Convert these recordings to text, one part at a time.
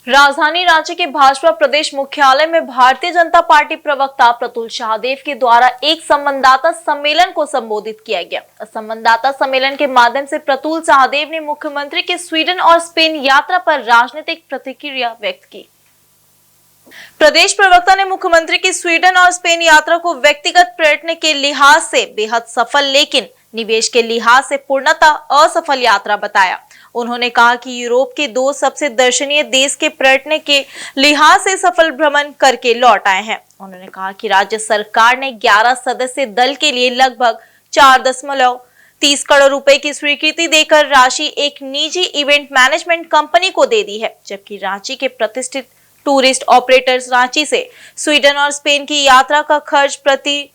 राजधानी रांची के भाजपा प्रदेश मुख्यालय में भारतीय जनता पार्टी प्रवक्ता प्रतुल शाहदेव के द्वारा एक संवाददाता सम्मेलन को संबोधित किया गया। संवाददाता सम्मेलन के माध्यम से प्रतुल शाहदेव ने मुख्यमंत्री की स्वीडन और स्पेन यात्रा पर राजनीतिक प्रतिक्रिया व्यक्त की। प्रदेश प्रवक्ता ने मुख्यमंत्री की स्वीडन और स्पेन यात्रा को व्यक्तिगत पर्यटन के लिहाज से बेहद सफल लेकिन निवेश के लिहाज से पूर्णतः असफल यात्रा बताया। उन्होंने कहा कि यूरोप के दो सबसे दर्शनीय देश के पर्यटन के लिहाज से सफल भ्रमण करके लौट आए हैं। उन्होंने कहा कि राज्य सरकार ने 11 सदस्य दल के लिए लगभग 4.30 करोड़ रुपए की स्वीकृति देकर राशि एक निजी इवेंट मैनेजमेंट कंपनी को दे दी है, जबकि रांची के प्रतिष्ठित टूरिस्ट ऑपरेटर्स रांची से स्वीडन और स्पेन की यात्रा का खर्च प्रति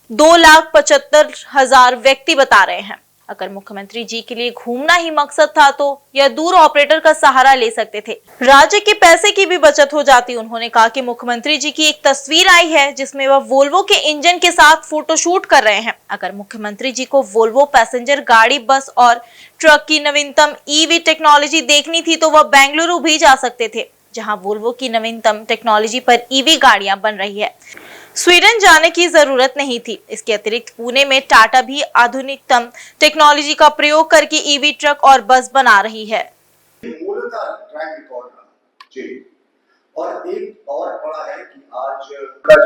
2,75,000 व्यक्ति बता रहे हैं। अगर मुख्यमंत्री जी के लिए घूमना ही मकसद था तो यह दूर ऑपरेटर का सहारा ले सकते थे, राज्य के पैसे की भी बचत हो जाती। उन्होंने कहा कि मुख्यमंत्री जी की एक तस्वीर आई है जिसमें वह वोल्वो के इंजन के साथ फोटोशूट कर रहे हैं। अगर मुख्यमंत्री जी को वोल्वो पैसेंजर गाड़ी, बस और ट्रक की नवीनतम ईवी टेक्नोलॉजी देखनी थी तो वह बेंगलुरु भी जा सकते थे, जहां वोल्वो की नवीनतम टेक्नोलॉजी पर ईवी गाड़ियां बन रही है। स्वीडन जाने की जरूरत नहीं थी। इसके अतिरिक्त पुणे में टाटा भी आधुनिकतम टेक्नोलॉजी का प्रयोग करके ईवी ट्रक और बस बना रही है। और एक और बड़ा है कि आज जो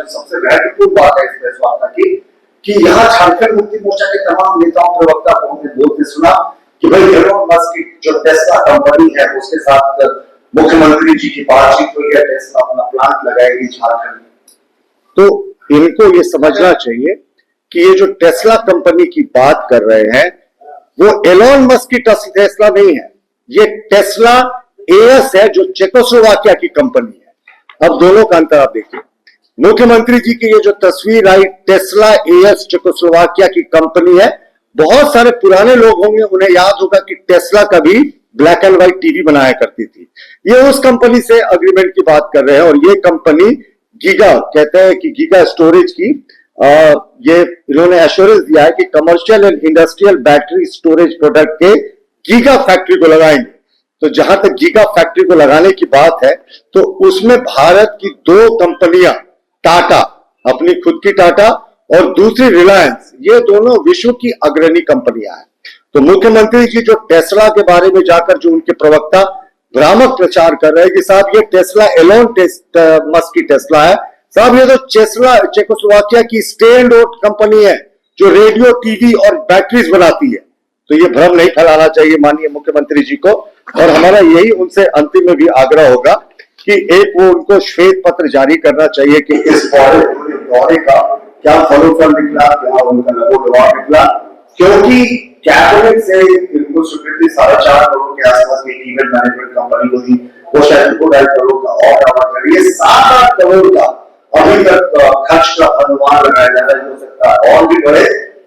सबसे महत्वपूर्ण बात है इस प्रेस वार्ता की कि यहाँ झारखंड मुक्ति मोर्चा के तमाम नेताओं प्रवक्ता को हमने बोलते सुना कि भाई एलोन मस्क की जो टेस्ला कंपनी है उसके साथ मुख्यमंत्री जी की बातचीत हुई है, टेस्ला अपना प्लांट लगाएगी झारखंड में। तो इनको ये समझना चाहिए कि ये जो टेस्ला कंपनी की बात कर रहे हैं वो एलोन मस्क की टेस्ला नहीं है, ये टेस्ला एएस है जो चेकोस्लोवाकिया की कंपनी है। अब दोनों का अंतर आप देखिए। मुख्यमंत्री जी की ये जो तस्वीर आई, टेस्ला एएस चेकोस्लोवाकिया की कंपनी है। बहुत सारे पुराने लोग होंगे, उन्हें याद होगा कि टेस्ला का भी ब्लैक एंड व्हाइट टीवी बनाया करती थी। ये उस कंपनी से अग्रीमेंट की बात कर रहे हैं और ये कंपनी गीगा, कहते हैं कि गीगा स्टोरेज की ये इन्होंने एश्योरेंस दिया है कि commercial and industrial battery storage product के गीगा फैक्ट्री को लगाएंगे। तो जहां तक गीगा फैक्ट्री को लगाने की बात है तो उसमें भारत की दो कंपनियां, टाटा, अपनी खुद की टाटा और दूसरी रिलायंस, ये दोनों विश्व की अग्रणी कंपनियां हैं। तो मुख्यमंत्री जी जो टेस्ला के बारे में जाकर जो उनके प्रवक्ता भ्रामक प्रचार कर रहे हैं कि साहब ये टेस्ला एलोन मस्क की टेस्ला है, साहब ये तो टेस्ला चेकोस्लोवाकिया की स्टैंड आउट कंपनी है जो रेडियो, टीवी और बैटरीज बनाती है। तो ये भ्रम नहीं फैलाना चाहिए माननीय मुख्यमंत्री जी को। और हमारा यही उनसे अंतिम में भी आग्रह होगा कि एक वो उनको श्वेत पत्र जारी करना चाहिए कि इस दौरे का क्या फलोफल निकला, क्या उनका लघु निकला, क्योंकि कैबिनेट से इनको स्वीकृति 4.5 करोड़ के आसपास की इवेंट मैनेजमेंट कंपनी को दी, वो शायद 2.5 करोड़ का और कवर कर रही है। 7-8 करोड़ का अभी तक खर्च का अनुमान लगाया जा रहा है, हो सकता है और भी बढ़े,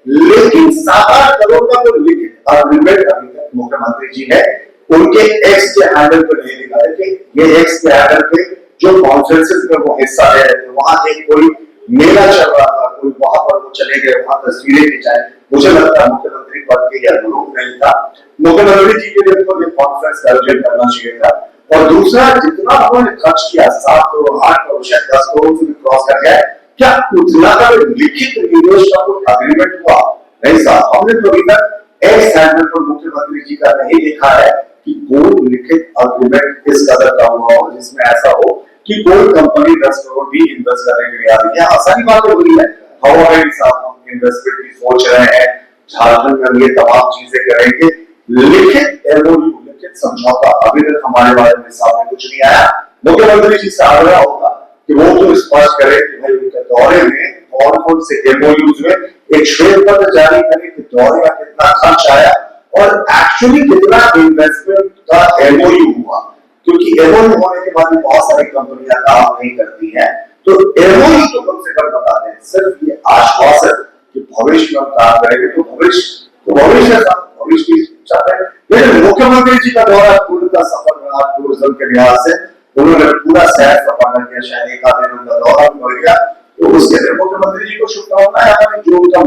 लेकिन 7-8 करोड़ का जो लिखित अग्रीमेंट अभी तक मुख्यमंत्री जी ने उनके एक्स के हैंडल पर नहीं लिखा है कि ये एक्स के हैंडल पे जो कॉन्फ्रेंसेस में वो हिस्सा ले रहे थे, वहां एक कोई मेला चल रहा था, कोई वहां पर वो चले गए, वहां तस्वीरें खिंचाए। मुझे लगता है मुख्यमंत्री पद के लिए अनुरूप नहीं था। मुख्यमंत्री जी के लिए तो ये कॉन्फ्रेंस आयोजन करना चाहिए था। और दूसरा, जितना उन्होंने खर्च किया 7 करोड़, 8 करोड़, शायद 10 करोड़ से भी क्रॉस कर गया, क्या उतना का लिखित निवेश का कोई अग्रीमेंट हुआ? नहीं साहब, हमने तो अभी तक एक्स हैंडल पर मुख्यमंत्री जी का नहीं लिखा है कि कोई लिखित अग्रीमेंट इस कदर का हुआ हो जिसमें ऐसा हो कि कोई कंपनी 10 करोड़ भी इन्वेस्ट करने के लिए आ रही है। आसानी बात हो गई है, हमारे साथ हम इन्वेस्टमेंट की सोच रहे हैं, झारखंड में ये तमाम चीजें करेंगे। लिखित एमओयू, लिखित समझौता अभी तक हमारे बारे में सामने कुछ नहीं आया। मुख्यमंत्री जी से आग्रह होगा कि वो तो स्पष्ट करे कि भाई उनके दौरे में कौन-कौन से एमओयूज में एक श्वेत पत्र जारी करें कि दौरे का कितना खर्च आया और एक्चुअली कितना इन्वेस्टमेंट का एमओयू हुआ, क्योंकि एमओयू होने के बाद बहुत सारी कंपनियां काम नहीं करती हैं। तो एमओयू तो कम से कम बता दें, सिर्फ ये आश्वासन कि भविष्य में हम काम करेंगे, तो भविष्य की चाहते हैं। लेकिन मुख्यमंत्री जी का दौरा पूर्णतः सफल रहा टूरिज्म के लिहाज से, उन्होंने पूरा शहर सफाना किया, शायद एक आधे दिन का दौरा भी बढ़ गया। तो उसके लिए मुख्यमंत्री जी को शुभकामनाएं, जो उनका